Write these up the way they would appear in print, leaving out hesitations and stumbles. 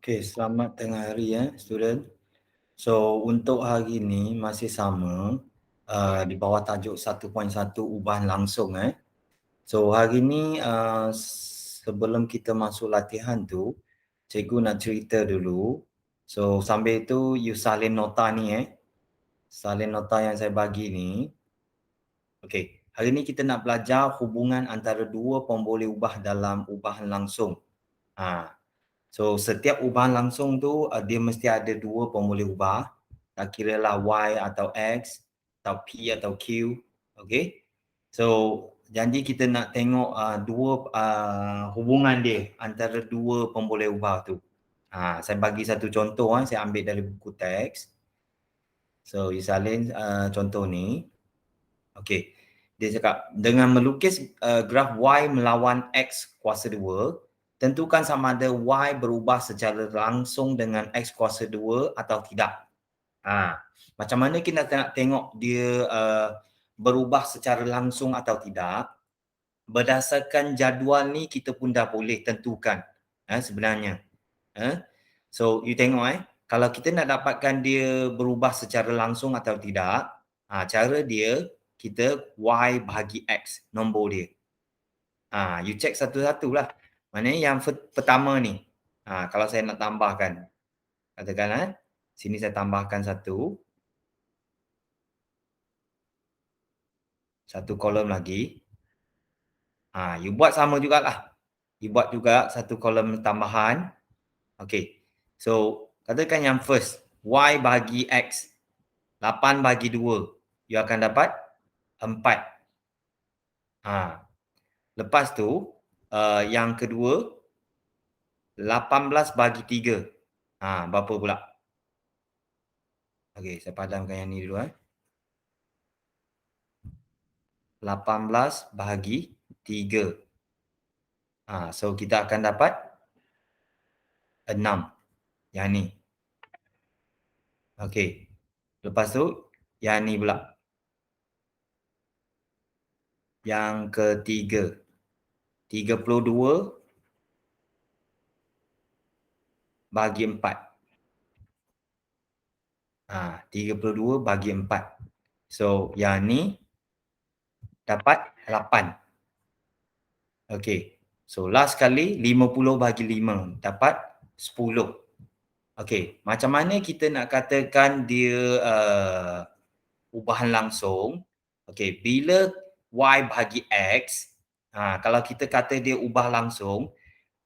Okey, selamat tengah hari ya, student. So, untuk hari ini masih sama di bawah tajuk 1.1 ubahan langsung So, hari ni sebelum kita masuk latihan tu, cikgu nak cerita dulu. So, sambil tu you salin nota ni Salin nota yang saya bagi ni. Okey, hari ni kita nak belajar hubungan antara dua pemboleh ubah dalam ubahan langsung. So, setiap ubahan langsung tu dia mesti ada dua pemboleh ubah. Tak kira lah Y atau X, atau P atau Q. Okay. So, janji kita nak tengok dua hubungan dia antara dua pemboleh ubah tu. Saya bagi satu contoh, saya ambil dari buku teks. So, you salin contoh ni. Okay. Dia cakap, dengan melukis graf Y melawan X kuasa 2, tentukan sama ada Y berubah secara langsung dengan X kuasa 2 atau tidak. Macam mana kita nak tengok dia berubah secara langsung atau tidak? Berdasarkan jadual ni kita pun dah boleh tentukan sebenarnya. So, you tengok kalau kita nak dapatkan dia berubah secara langsung atau tidak, cara dia, kita Y bahagi X, nombor dia. You check satu-satu lah. Maknanya yang pertama ni, kalau saya nak tambahkan, katakan sini saya tambahkan satu kolom lagi. You buat sama jugalah. You buat juga satu kolom tambahan. Okay. So, katakan yang first, Y bahagi X. 8 bahagi 2. You akan dapat 4. Lepas tu, yang kedua, 18 bahagi 3. Berapa pula? Okay, saya padamkan yang ni dulu. 18 bahagi 3. So, kita akan dapat 6. Yang ni. Okay. Lepas tu, yang ni pula. Yang ketiga. 32 bagi 4. 32 bagi 4. So, yang ni dapat 8. Okay. So, last kali 50 bagi 5. Dapat 10. Okay. Macam mana kita nak katakan dia ubahan langsung? Okay. Bila Y bahagi X, kalau kita kata dia ubah langsung,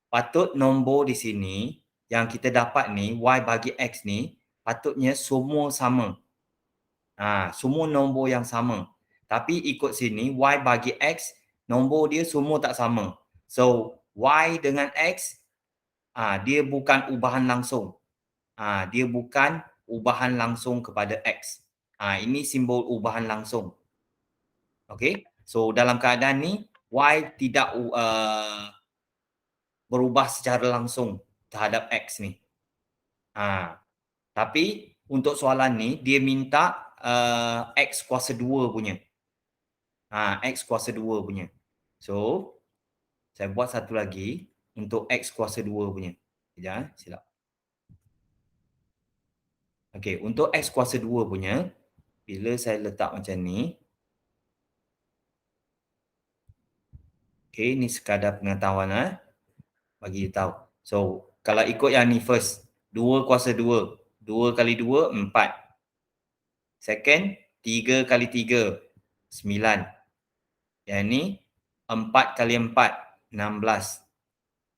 patut nombor di sini yang kita dapat ni, Y bahagi X ni, patutnya semua sama. Semua nombor yang sama. Tapi ikut sini, Y bahagi X, nombor dia semua tak sama. So, Y dengan X, dia bukan ubahan langsung. Dia bukan ubahan langsung kepada X. Ini simbol ubahan langsung. Okay. So, dalam keadaan ni, Y tidak berubah secara langsung terhadap X ni. Tapi, untuk soalan ni, dia minta X kuasa 2 punya. X kuasa 2 punya. So, saya buat satu lagi untuk X kuasa 2 punya. Sekejap, silap. Okey, untuk X kuasa 2 punya, bila saya letak macam ni, okey, ni sekadar pengetahuan bagi tahu. So, kalau ikut yang ni first, 2 kuasa 2. 2 kali 2, 4. Second, 3 kali 3, 9. Yang ni, 4 kali 4, 16.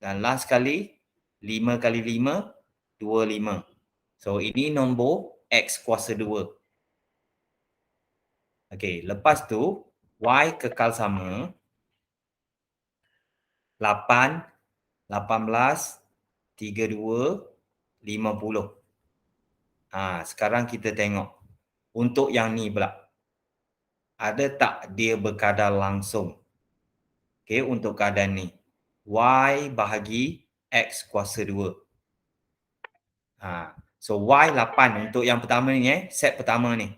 Dan last kali, 5 kali 5, 25. So, ini nombor X kuasa 2. Okey, lepas tu, Y kekal sama. 8, 18, 32, 50. Sekarang kita tengok. Untuk yang ni pula. Ada tak dia berkadar langsung? Okey, untuk keadaan ni. Y bahagi X kuasa 2. So, Y 8 untuk yang pertama ni set pertama ni.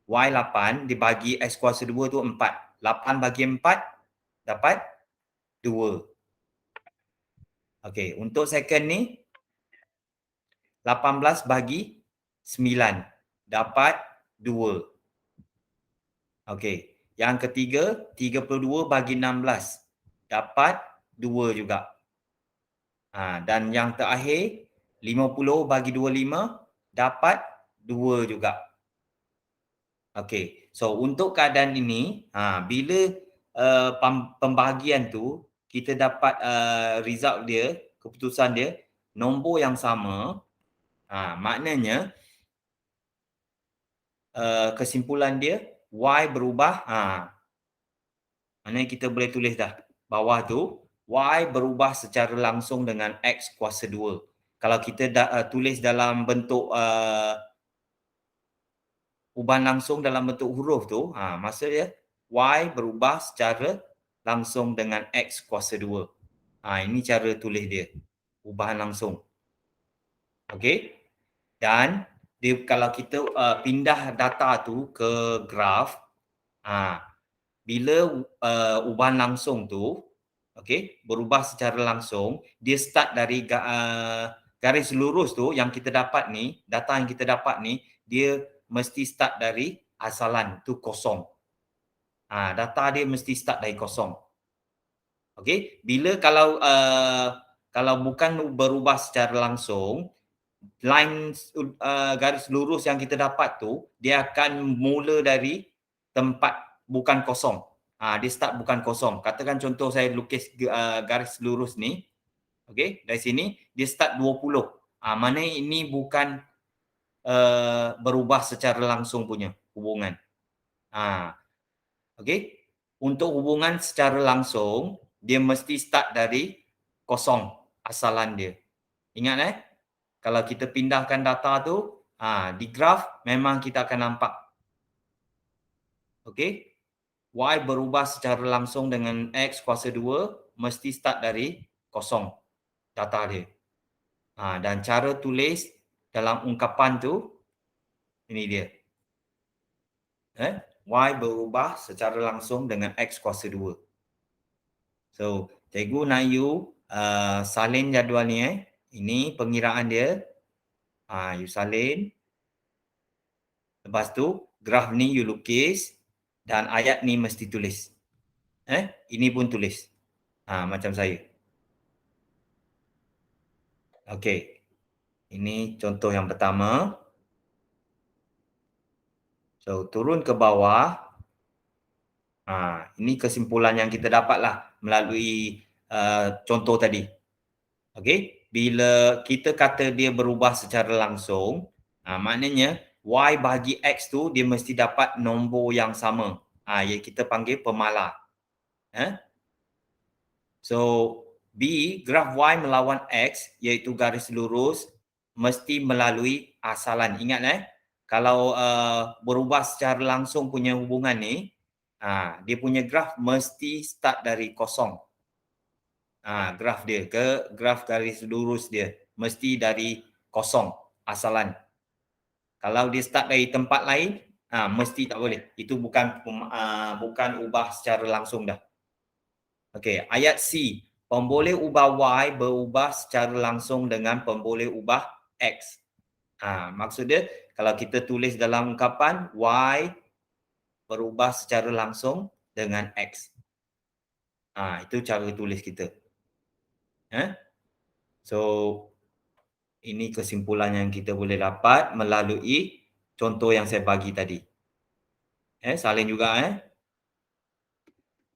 Y 8 dibagi X kuasa 2 tu 4. 8 bagi 4 dapat 2. Okey, untuk second ni 18 bagi 9 dapat 2. Okey. Yang ketiga, 32 bagi 16 dapat 2 juga. Dan yang terakhir, 50 bagi 25 dapat 2 juga. Okey. So untuk keadaan ini, bila pembahagian tu kita dapat result dia, keputusan dia nombor yang sama, maknanya kesimpulan dia y berubah, maknanya kita boleh tulis dah bawah tu y berubah secara langsung dengan x kuasa 2. Kalau kita tulis dalam bentuk ubahan langsung dalam bentuk huruf tu, maksudnya y berubah secara langsung dengan x kuasa 2. Ini cara tulis dia, ubahan langsung. Okey. Dan kalau kita pindah data tu ke graf, bila ubahan langsung tu, okey, berubah secara langsung, dia start dari garis lurus tu yang kita dapat ni, data yang kita dapat ni, dia mesti start dari asalan tu kosong. Data dia mesti start dari kosong. Okey, bila kalau bukan berubah secara langsung, line garis lurus yang kita dapat tu, dia akan mula dari tempat bukan kosong. Dia start bukan kosong. Katakan contoh saya lukis garis lurus ni. Okey, dari sini dia start 20. Mana ini bukan berubah secara langsung punya hubungan. Okey. Untuk hubungan secara langsung, dia mesti start dari kosong asalan dia. Ingat kalau kita pindahkan data tu, di graf memang kita akan nampak. Okey. Y berubah secara langsung dengan X kuasa 2, mesti start dari kosong data dia. Dan cara tulis dalam ungkapan tu, ini dia. Y berubah secara langsung dengan X kuasa 2. So, cikgu nak you salin jadual ni. Ini pengiraan dia. You salin. Lepas tu, graf ni you lukis. Dan ayat ni mesti tulis. Ini pun tulis. Macam saya. Okey. Ini contoh yang pertama. So, turun ke bawah. Ini kesimpulan yang kita dapatlah melalui contoh tadi. Okey. Bila kita kata dia berubah secara langsung, maknanya y bahagi x tu dia mesti dapat nombor yang sama. Yang kita panggil pemalar. So, B, graf y melawan x iaitu garis lurus mesti melalui asalan. Ingat kalau berubah secara langsung punya hubungan ni, dia punya graf mesti start dari kosong. Graf dia ke graf garis lurus dia mesti dari kosong asalan. Kalau dia start dari tempat lain, mesti tak boleh. Itu bukan ubah secara langsung dah. Okey, ayat C. Pemboleh ubah Y berubah secara langsung dengan pemboleh ubah X. Maksud dia, kalau kita tulis dalam ungkapan, Y berubah secara langsung dengan X. Itu cara tulis kita. So, ini kesimpulan yang kita boleh dapat melalui contoh yang saya bagi tadi. Salin juga.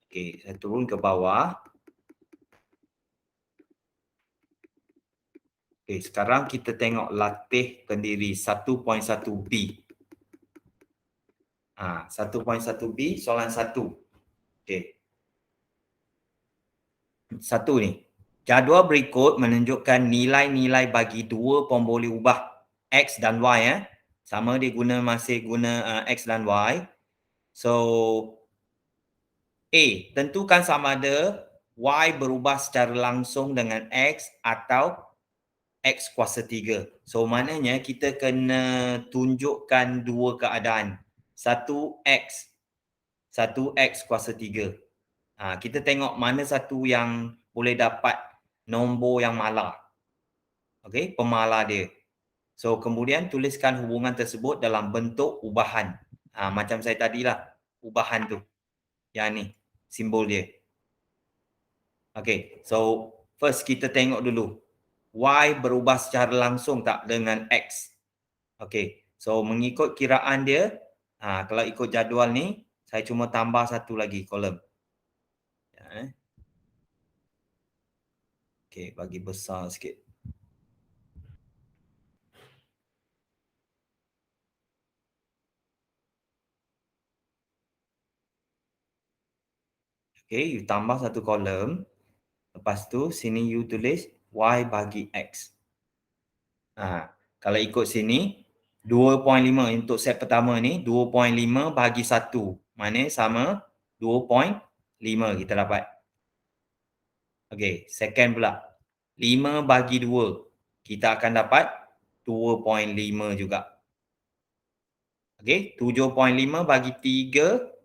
Okey, saya turun ke bawah. Okey, sekarang kita tengok latih pendiri 1.1B. 1.1B soalan 1. Okey. 1 ni. Jadual berikut menunjukkan nilai-nilai bagi dua pemboleh ubah X dan Y. Sama dia masih guna X dan Y. So, A, tentukan sama ada Y berubah secara langsung dengan X atau X kuasa 3. So, maknanya kita kena tunjukkan dua keadaan. Satu X kuasa 3. Kita tengok mana satu yang boleh dapat nombor yang malar. Okey, pemalar dia. So, kemudian tuliskan hubungan tersebut dalam bentuk ubahan. Macam saya tadilah, ubahan tu. Yang ni, simbol dia. Okay, so first kita tengok dulu. Y berubah secara langsung tak dengan X? Okay, so mengikut kiraan dia, kalau ikut jadual ni, saya cuma tambah satu lagi kolom. Okay, bagi besar sikit. Okay, you tambah satu kolom. Lepas tu, sini you tulis Y bagi X. Kalau ikut sini, 2.5 untuk set pertama ni, 2.5 bagi 1. Mana sama 2.5 kita dapat. Okay, second pula. 5 bagi 2. Kita akan dapat 2.5 juga. Okay, 7.5 bagi 3.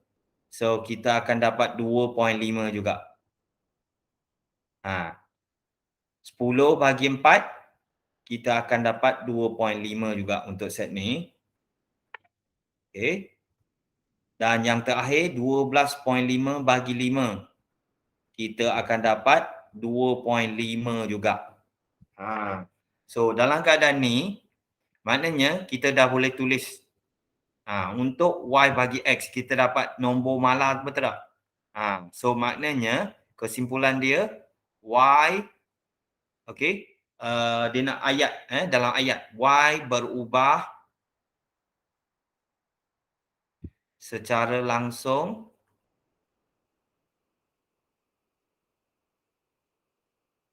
So, kita akan dapat 2.5 juga. 10 bagi 4, kita akan dapat 2.5 juga untuk set ni. Okay. Dan yang terakhir, 12.5 bagi 5. Kita akan dapat 2.5 juga. So, dalam keadaan ni, maknanya kita dah boleh tulis. Untuk Y bagi X, kita dapat nombor malar, betul tak? So, maknanya, kesimpulan dia, Y, okay, dia nak ayat, dalam ayat, Y berubah secara langsung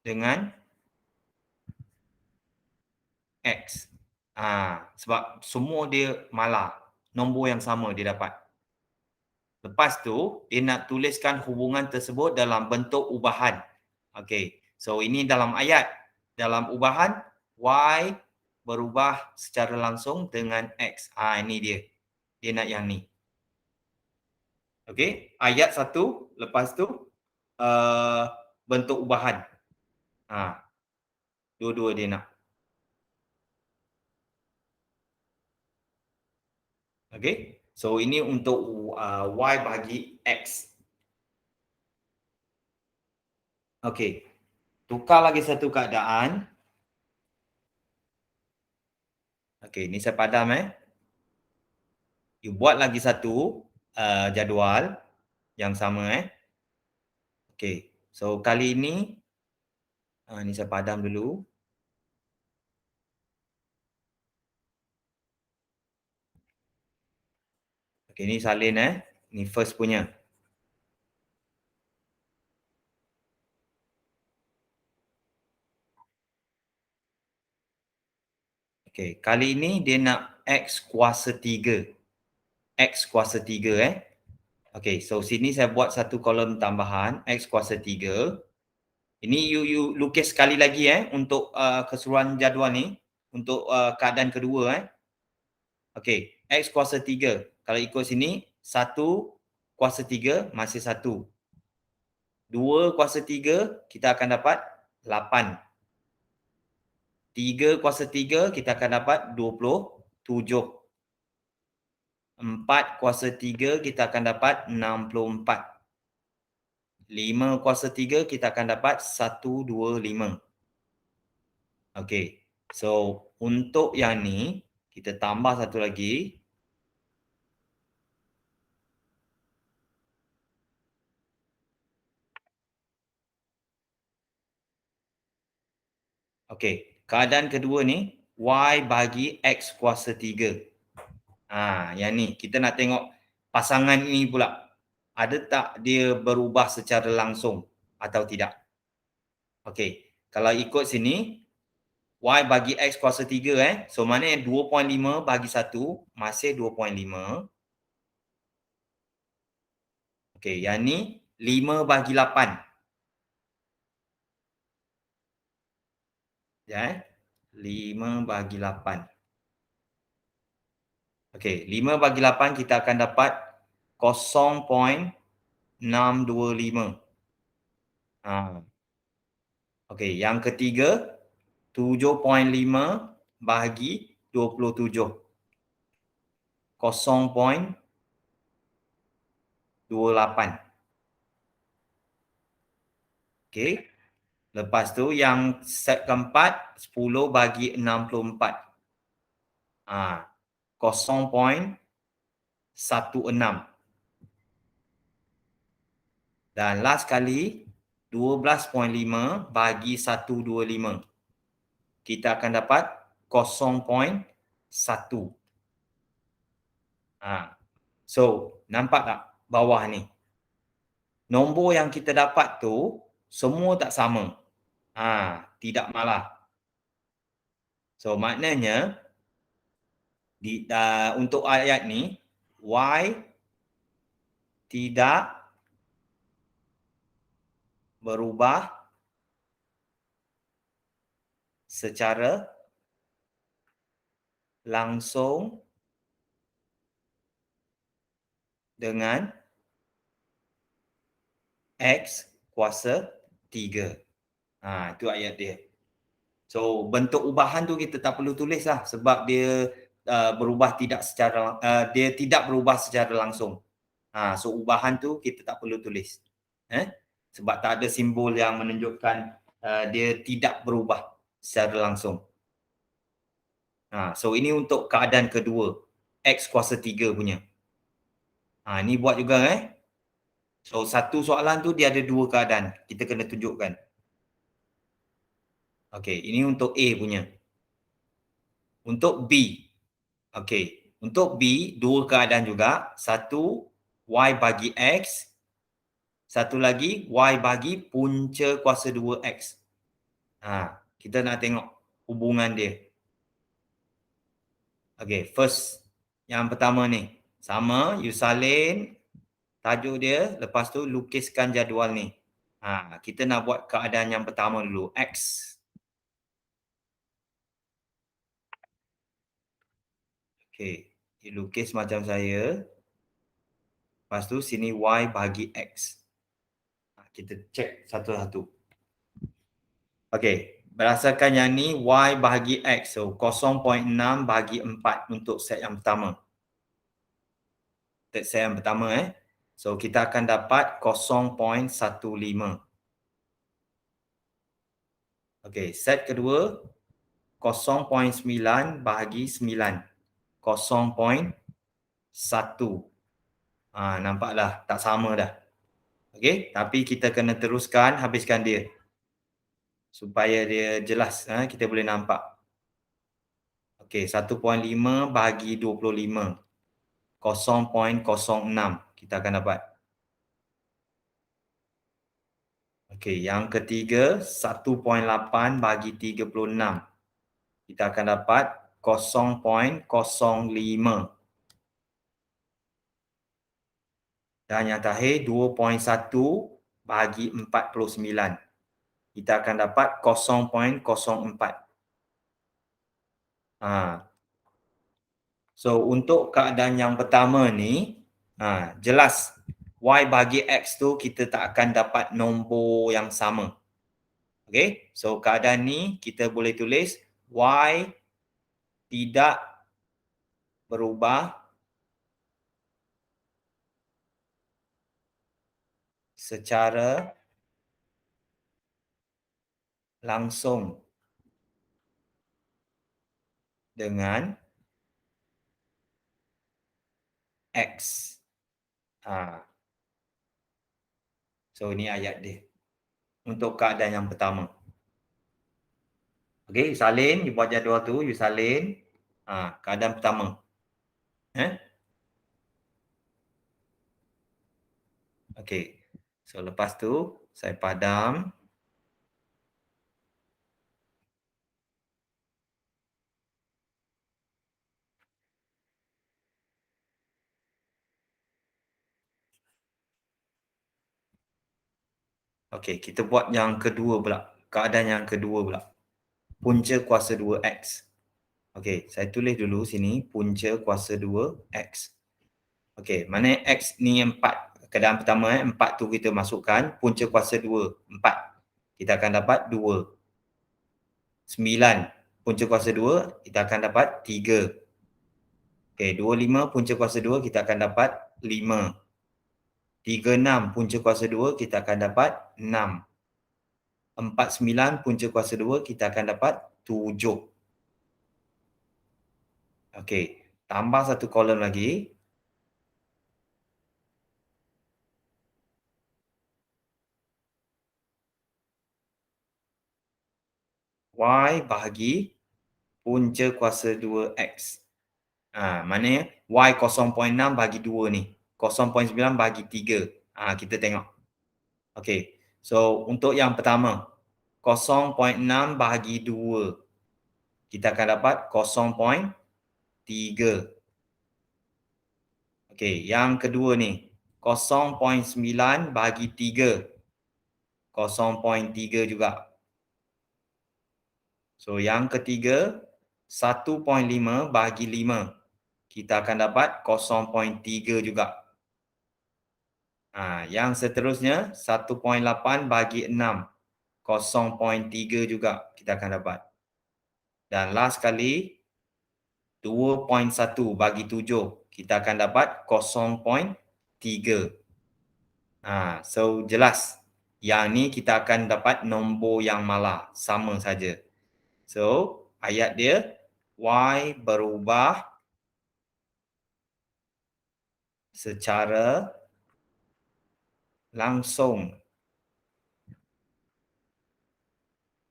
dengan X. Sebab semua dia malar. Nombor yang sama dia dapat. Lepas tu, dia nak tuliskan hubungan tersebut dalam bentuk ubahan. Okay. So, ini dalam ayat. Dalam ubahan, Y berubah secara langsung dengan X. Ini dia. Dia nak yang ni. Okay. Ayat satu. Lepas tu, bentuk ubahan. Dua-dua dia nak. Okay. So, ini untuk Y bagi X. Okay. Tukar lagi satu keadaan. Okay, ni saya padam You buat lagi satu jadual yang sama Okay. So, kali ini ni saya padam dulu. Okay, ni salin Ni first punya. Okay, kali ini dia nak X kuasa 3. X kuasa 3 Okay, so sini saya buat satu kolom tambahan X kuasa 3. Ini you lukis sekali lagi untuk keseluruhan jadual ni. Untuk keadaan kedua Okay, X kuasa 3. Kalau ikut sini, 1 kuasa 3 masih 1. 2 kuasa 3, kita akan dapat 8. 3 kuasa 3, kita akan dapat 27. 4 kuasa 3, kita akan dapat 64. 5 kuasa 3, kita akan dapat 125. Okay, so untuk yang ni, kita tambah satu lagi. Okay, keadaan kedua ni, Y bagi X kuasa 3. Yang ni, kita nak tengok pasangan ini pula. Ada tak dia berubah secara langsung atau tidak? Okay, kalau ikut sini, Y bagi X kuasa 3 So, maknanya 2.5 bagi 1 masih 2.5. Okay, yang ni 5 bagi 8. Ya, 5 bagi 8. Okey, 5 bagi 8 kita akan dapat 0.625. Okey, yang ketiga 7.5 bagi 27. 0.28. Okey. Lepas tu yang set keempat 10 bagi 64. 0.16. Dan last kali 12.5 bagi 125. Kita akan dapat 0.1. So, nampak tak bawah ni? Nombor yang kita dapat tu semua tak sama. Tidak malah. So, maknanya untuk ayat ni Y tidak berubah secara langsung dengan X kuasa 3. Itu ayat dia. So, bentuk ubahan tu kita tak perlu tulis lah sebab dia berubah dia tidak berubah secara langsung. So, ubahan tu kita tak perlu tulis. Sebab tak ada simbol yang menunjukkan dia tidak berubah secara langsung. So, ini untuk keadaan kedua. X kuasa 3 punya. Ni buat juga So, satu soalan tu dia ada dua keadaan. Kita kena tunjukkan. Okey, ini untuk A punya. Untuk B. Okey, untuk B, dua keadaan juga. Satu, Y bagi X. Satu lagi, Y bagi punca kuasa 2X. Kita nak tengok hubungan dia. Okey, first. Yang pertama ni. Sama, you salin tajuk dia. Lepas tu, lukiskan jadual ni. Kita nak buat keadaan yang pertama dulu. X. Okey, lukis macam saya. Lepas tu sini Y bagi X. Kita cek satu-satu. Okey, berdasarkan yang ni Y bahagi X. So 0.6 bagi 4 untuk set yang pertama. Set yang pertama So kita akan dapat 0.15. Okey, set kedua 0.9 bahagi 9. 0.1. Nampaklah tak sama dah. Okey, tapi kita kena teruskan habiskan dia. Supaya dia jelas, kita boleh nampak. Okey, 1.5 bahagi 25. 0.06 kita akan dapat. Okey, yang ketiga 1.8 bagi 36. Kita akan dapat 0.05. Dan yang terakhir 2.1 bagi 49. Kita akan dapat 0.04. So untuk keadaan yang pertama ni, jelas Y bagi X tu kita tak akan dapat nombor yang sama. Okay, so keadaan ni kita boleh tulis Y tidak berubah secara langsung dengan X. So ini ayat dia untuk keadaan yang pertama. Okay, salin, you buat jadual tu, you salin. Keadaan pertama. Okay, so lepas tu saya padam. Okey, kita buat yang kedua pula. Keadaan yang kedua pula. Punca kuasa 2X. Okey, saya tulis dulu sini punca kuasa 2X. Okey, mana X ni 4. Keadaan pertama 4 tu kita masukkan. Punca kuasa 2, 4. Kita akan dapat 2. 9. punca kuasa 2, kita akan dapat 3. Okey, 25 punca kuasa 2, kita akan dapat 5. 36 punca kuasa 2, kita akan dapat 6. 49 punca kuasa 2, kita akan dapat 7. Okey, tambah satu kolom lagi. Y bahagi punca kuasa 2X. Maknanya Y 0.6 bagi 2 ni. 0.9 bagi 3. Kita tengok. Okey. So, untuk yang pertama, 0.6 bahagi 2. Kita akan dapat 0.3. Okey, yang kedua ni, 0.9 bahagi 3. 0.3 juga. So, yang ketiga, 1.5 bahagi 5. Kita akan dapat 0.3 juga. Yang seterusnya, 1.8 bahagi 6. 0.3 juga kita akan dapat. Dan last sekali, 2.1 bagi 7. Kita akan dapat 0.3. So, jelas. Yang ni kita akan dapat nombor yang malah. Sama saja. So, ayat dia, Y berubah secara langsung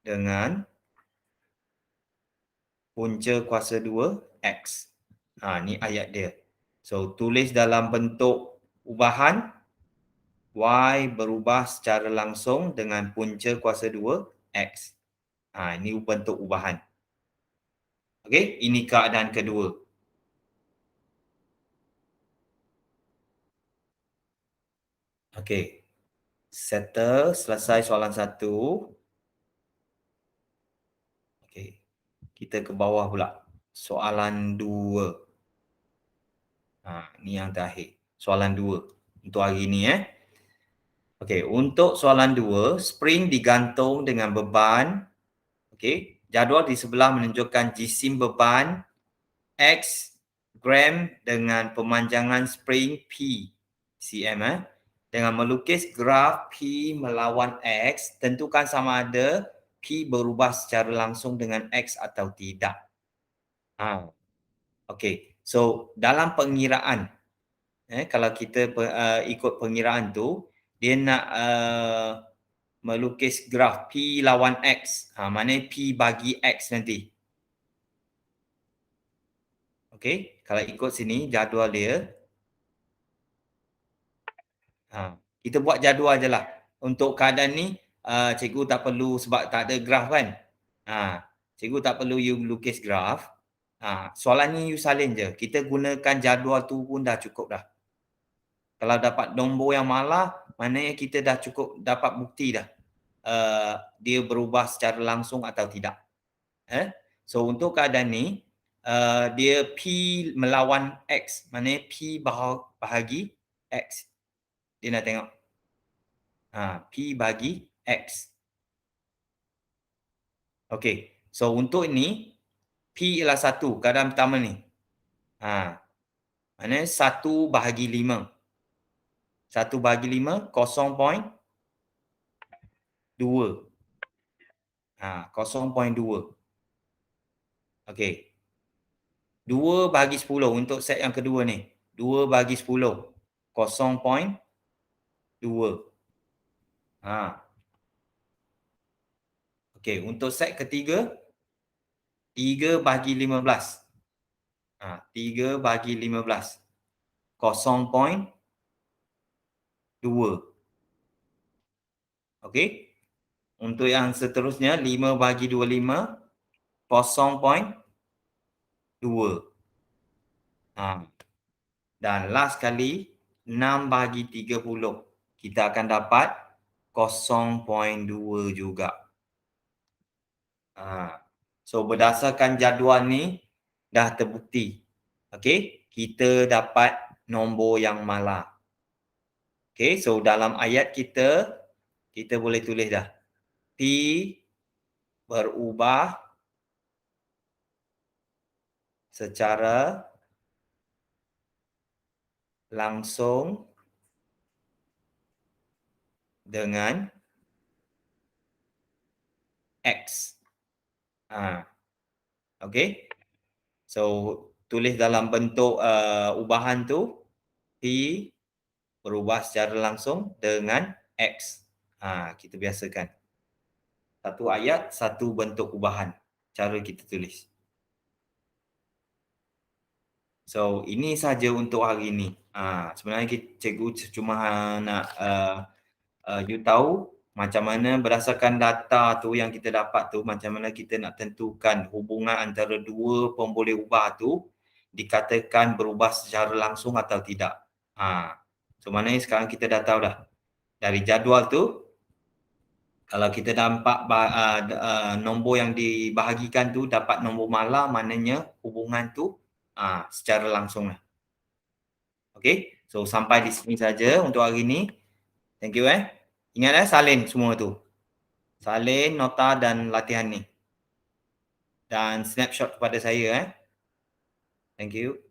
dengan punca kuasa 2 X. Ni ayat dia. So, tulis dalam bentuk ubahan, Y berubah secara langsung dengan punca kuasa 2 X. Ini bentuk ubahan. Okey, ini keadaan kedua. Okey. Settle, selesai soalan 1. Okey. Kita ke bawah pula. Soalan 2. Ni yang terakhir. Soalan 2 untuk hari ni Okey, untuk soalan 2, spring digantung dengan beban. Okey, jadual di sebelah menunjukkan jisim beban X gram dengan pemanjangan spring P cm Dengan melukis graf P melawan X, tentukan sama ada P berubah secara langsung dengan X atau tidak. Okey. So, dalam pengiraan, kalau kita ikut pengiraan tu, dia nak melukis graf P lawan X. Maknanya P bagi X nanti. Okey, kalau ikut sini jadual dia. Kita buat jadual je lah. Untuk keadaan ni, cikgu tak perlu sebab tak ada graf kan. Cikgu tak perlu you lukis graf. Soalan ni you salin je. Kita gunakan jadual tu pun dah cukup dah. Kalau dapat nombor yang malah, maknanya kita dah cukup dapat bukti dah. Dia berubah secara langsung atau tidak. So, untuk keadaan ni, dia P melawan X. Maknanya P bahagi X. Dia nak tengok. P bagi X. Okey. So, untuk ini, P ialah 1. Keadaan pertama ni. Maknanya 1 bahagi 5. 1 bahagi 5, 0.2. 0.2. Okey. 2 bahagi 10 untuk set yang kedua ni. 2 bahagi 10. 0.2. Okey, untuk set ketiga, 3 bahagi 15. 3 bahagi 15. 0.2. Okey. Untuk yang seterusnya, 5 bahagi 25. 0.2. Dan last kali, 6 bahagi 30. Kita akan dapat 0.2 juga. So, berdasarkan jadual ni, dah terbukti. Okey, kita dapat nombor yang malah. Okey, so dalam ayat kita, kita boleh tulis dah. P berubah secara langsung dengan X. Okay. So, tulis dalam bentuk ubahan tu, P berubah secara langsung dengan X. Kita biasakan. Satu ayat, satu bentuk ubahan. Cara kita tulis. So, ini saja untuk hari ini. Sebenarnya cikgu cuma nak you tahu macam mana berdasarkan data tu yang kita dapat tu, macam mana kita nak tentukan hubungan antara dua pemboleh ubah tu dikatakan berubah secara langsung atau tidak. So, maknanya sekarang kita dah tahu dah. Dari jadual tu, kalau kita nampak nombor yang dibahagikan tu dapat nombor malar, maknanya hubungan tu secara langsung lah. Okay, so sampai di sini saja untuk hari ini. Thank you. Ingat salin semua tu. Salin, nota dan latihan ni. Dan snapshot kepada saya. Thank you.